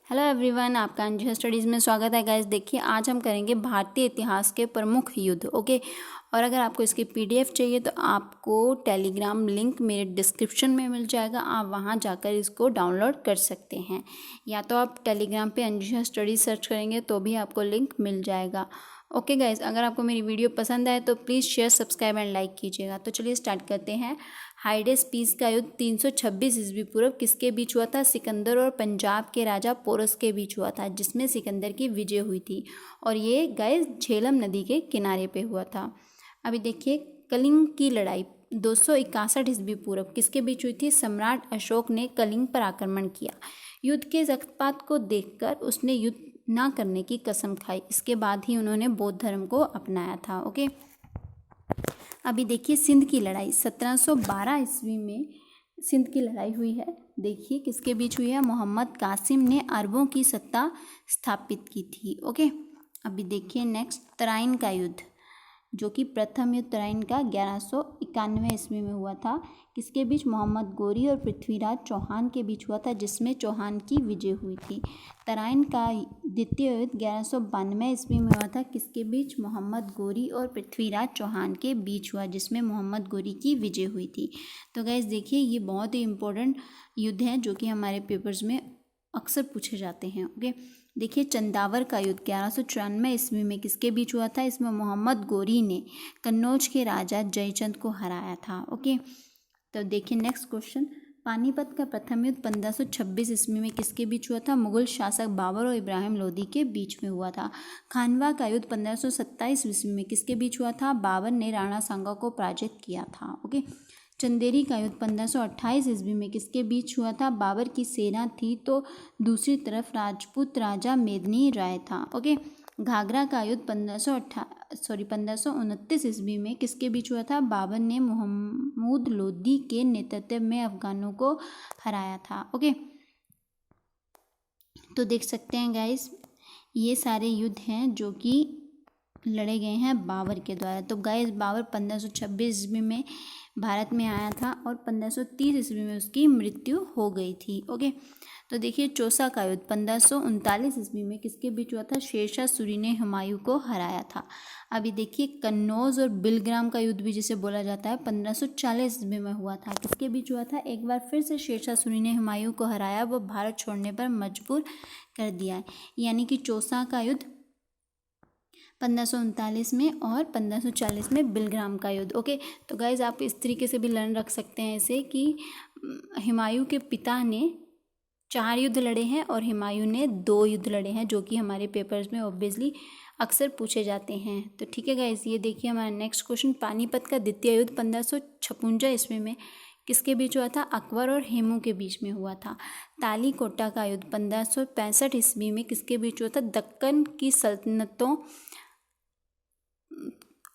Hello everyone, आपका Anju studies में स्वागत है। गाइस देखिए, आज हम करेंगे भारतीय इतिहास के प्रमुख युद्ध। ओके, और अगर आपको इसकी पीडीएफ चाहिए तो आपको टेलीग्राम लिंक मेरे डिस्क्रिप्शन में मिल जाएगा। आप वहां जाकर इसको डाउनलोड कर सकते हैं, या तो आप टेलीग्राम पे अंजू स्टडीज़ सर्च करेंगे तो भी आपको लिंक मिल जाएगा। ओके गाइस, अगर आपको मेरी वीडियो पसंद आए तो please share, subscribe and like कीजिएगा। तो चलिए स्टार्ट करते हैं। हाइडेस पीस का युद्ध 326 ईस्वी पूर्व किसके बीच हुआ था? सिकंदर और पंजाब के राजा पोरस के बीच हुआ था, जिसमें सिकंदर की विजय हुई थी। और ये गाइस झेलम नदी के किनारे पे हुआ था। अभी देखिए, कलिंग की लड़ाई 261 ईस्वी पूर्व किसके बीच हुई थी? सम्राट अशोक ने कलिंग पर आक्रमण किया। युद्ध के रक्तपात को देखकर उसने युद्ध ना करने की कसम खाई। इसके बाद ही उन्होंने बौद्ध धर्म को अपनाया था। ओके, अभी देखिए, सिंध की लड़ाई 1712 ईस्वी में सिंध की लड़ाई हुई है। देखिए किसके बीच हुई है? मोहम्मद कासिम ने अरबों की सत्ता स्थापित की थी। ओके, अभी देखिए नेक्स्ट, तराइन का युद्ध, जो कि प्रथम युद्ध तराइन का 1191 ईस्वी में हुआ था। किसके बीच? मोहम्मद गोरी और पृथ्वीराज चौहान के बीच हुआ था, जिसमें चौहान की विजय हुई थी। तराइन का द्वितीय युद्ध 1192 ईस्वी में हुआ था। किसके बीच? मोहम्मद गोरी और पृथ्वीराज चौहान के बीच हुआ, जिसमें मोहम्मद गोरी की विजय हुई थी। तो गाइस देखिए, ये बहुत ही इंपॉर्टेंट युद्ध हैं जो कि हमारे पेपर्स में अक्सर पूछे जाते हैं। ओके, देखिए, चंदावर का युद्ध 1194 ईस्वी में किसके बीच हुआ था? इसमें मोहम्मद गोरी ने कन्नौज के राजा जयचंद को हराया था। ओके, तो देखिए नेक्स्ट क्वेश्चन, पानीपत का प्रथम युद्ध 1526 ईस्वी में किसके बीच हुआ था? मुगल शासक बाबर और इब्राहिम लोदी के बीच में हुआ था। खानवा का युद्ध 1527 ईस्वी में किसके बीच हुआ था? बाबर ने राणा सांगा को पराजित किया था। ओके, चंदेरी का युद्ध 1528 ईस्वी में किसके बीच हुआ था? बाबर की सेना थी तो दूसरी तरफ राजपूत राजा मेदिनी राय था। ओके, घाघरा का युद्ध 1529 ईस्वी में किसके बीच हुआ था? बाबर ने महमूद लोदी के नेतृत्व में अफगानों को हराया था। ओके, तो देख सकते हैं गाइस, ये सारे युद्ध हैं जो कि लड़े गए हैं बाबर के द्वारा। तो गाइस, बाबर 1526 ईस्वी में भारत में आया था और 1530 ईस्वी में उसकी मृत्यु हो गई थी। ओके, तो देखिए, चौसा का युद्ध 1539 ईस्वी में किसके बीच हुआ था? शेरशाह सूरी ने हुमायूं को हराया था। अभी देखिए, कन्नौज और बिलग्राम का युद्ध भी जिसे बोला जाता है 1540 ईस्वी में हुआ था। किसके बीच हुआ था? एक बार फिर से शेरशाह सूरी ने हुमायूं को हराया, वो भारत छोड़ने पर मजबूर कर दिया। यानी कि चौसा का युद्ध 1539 में और 1540 में बिलग्राम का युद्ध। ओके, तो गाइज आप इस तरीके से भी लर्न रख सकते हैं इसे कि हुमायूं के पिता ने 4 युद्ध लड़े हैं और हुमायूं ने 2 युद्ध लड़े हैं, जो कि हमारे पेपर्स में ऑब्वियसली अक्सर पूछे जाते हैं। तो ठीक है गाइज, ये देखिए हमारा नेक्स्ट क्वेश्चन, पानीपत का द्वितीय युद्ध 1556 ईस्वी में किसके बीच हुआ था? अकबर और हेमू के बीच में हुआ था। तालीकोटा का युद्ध 1565 ईस्वी में किसके बीच हुआ था? दक्कन की सल्तनतों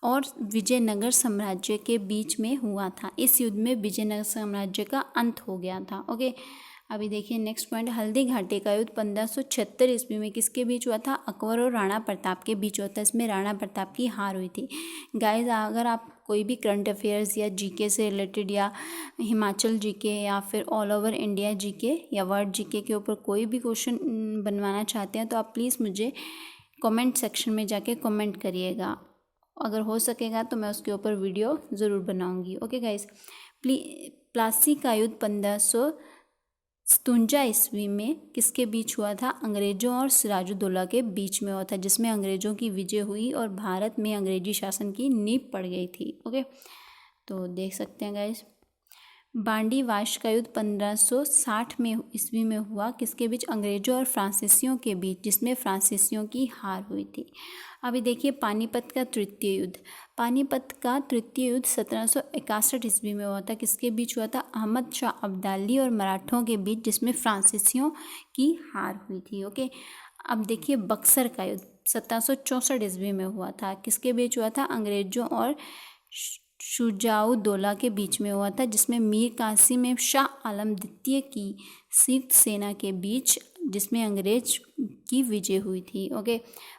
और विजयनगर साम्राज्य के बीच में हुआ था। इस युद्ध में विजयनगर साम्राज्य का अंत हो गया था। ओके, अभी देखिए नेक्स्ट पॉइंट, हल्दी घाटी का युद्ध 1576 ईस्वी में किसके बीच हुआ था? अकबर और राणा प्रताप के बीच हुआ था। इसमें राणा प्रताप की हार हुई थी। गाइज, अगर आप कोई भी करंट अफेयर्स या जीके से रिलेटेड या हिमाचल जीके या फिर ऑल ओवर इंडिया जीके या वर्ल्ड जीके के ऊपर कोई भी क्वेश्चन बनवाना चाहते हैं तो आप प्लीज़ मुझे कमेंट सेक्शन में जाके कमेंट करिएगा। अगर हो सकेगा तो मैं उसके ऊपर वीडियो ज़रूर बनाऊंगी। ओके गाइस, प्लासी का युद्ध 1557 ईस्वी में किसके बीच हुआ था? अंग्रेजों और सिराजुद्दौला के बीच में हुआ था, जिसमें अंग्रेजों की विजय हुई और भारत में अंग्रेजी शासन की नींव पड़ गई थी। ओके, तो देख सकते हैं गाइस, बांडी वाश का युद्ध 1560 में ईस्वी में हुआ। किसके बीच? अंग्रेजों और फ्रांसीसियों के बीच, जिसमें फ्रांसीसियों की हार हुई थी। अभी देखिए, पानीपत का तृतीय युद्ध, पानीपत का तृतीय युद्ध 1761 ईस्वी में हुआ था। किसके बीच हुआ था? अहमद शाह अब्दाली और मराठों के बीच, जिसमें फ्रांसीसियों की हार हुई थी। ओके, अब देखिए, बक्सर का युद्ध 1764 ईस्वी में हुआ था। किसके बीच हुआ था? अंग्रेजों और शुजाउद्दौला के बीच में हुआ था, जिसमें मीर कासिम में शाह आलम द्वितीय की संयुक्त सेना के बीच, जिसमें अंग्रेज की विजय हुई थी। ओके,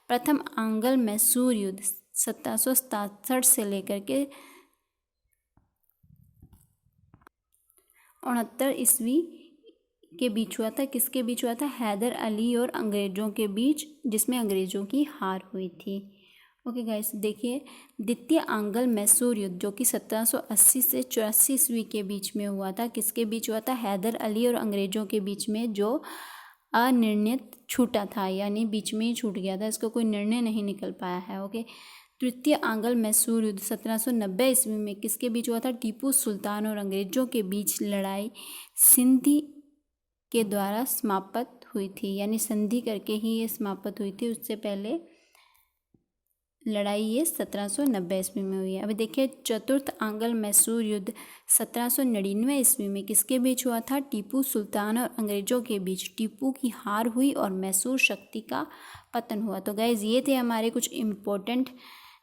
प्रथम आंग्ल मैसूर युद्ध 1767 से लेकर के 69 ईस्वी के बीच हुआ था। किसके बीच हुआ था? हैदर अली और अंग्रेज़ों के बीच, जिसमें अंग्रेज़ों की हार हुई थी। ओके गाइस, देखिए द्वितीय आंग्ल मैसूर युद्ध जो कि 1780 से 84 ईस्वी के बीच में हुआ था। किसके बीच हुआ था? हैदर अली और अंग्रेज़ों के बीच में, जो अनिर्णित छूटा था, यानी बीच में ही छूट गया था, इसको कोई निर्णय नहीं निकल पाया है। ओके, तृतीय आंग्ल मैसूर युद्ध 1790 ईस्वी में किसके बीच हुआ था? टीपू सुल्तान और अंग्रेज़ों के बीच लड़ाई संधि के द्वारा समाप्त हुई थी, यानी संधि करके ही ये समाप्त हुई थी। उससे पहले लड़ाई ये 1790 ईस्वी में हुई है। अभी देखिए चतुर्थ आंग्ल मैसूर युद्ध 1799 ईस्वी में किसके बीच हुआ था? टीपू सुल्तान और अंग्रेज़ों के बीच। टीपू की हार हुई और मैसूर शक्ति का पतन हुआ। तो गाइज़ ये थे हमारे कुछ इम्पोर्टेंट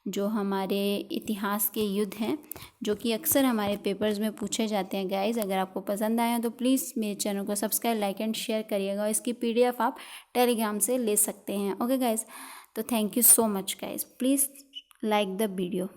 जो हमारे इतिहास के युद्ध हैं, जो कि अक्सर हमारे पेपर्स में पूछे जाते हैं। गाइज़ अगर आपको पसंद आए तो प्लीज़ मेरे चैनल को सब्सक्राइब, लाइक एंड शेयर करिएगा। इसकी PDF आप टेलीग्राम से ले सकते हैं। ओके गाइज़, तो thank you so much guys, please like the video.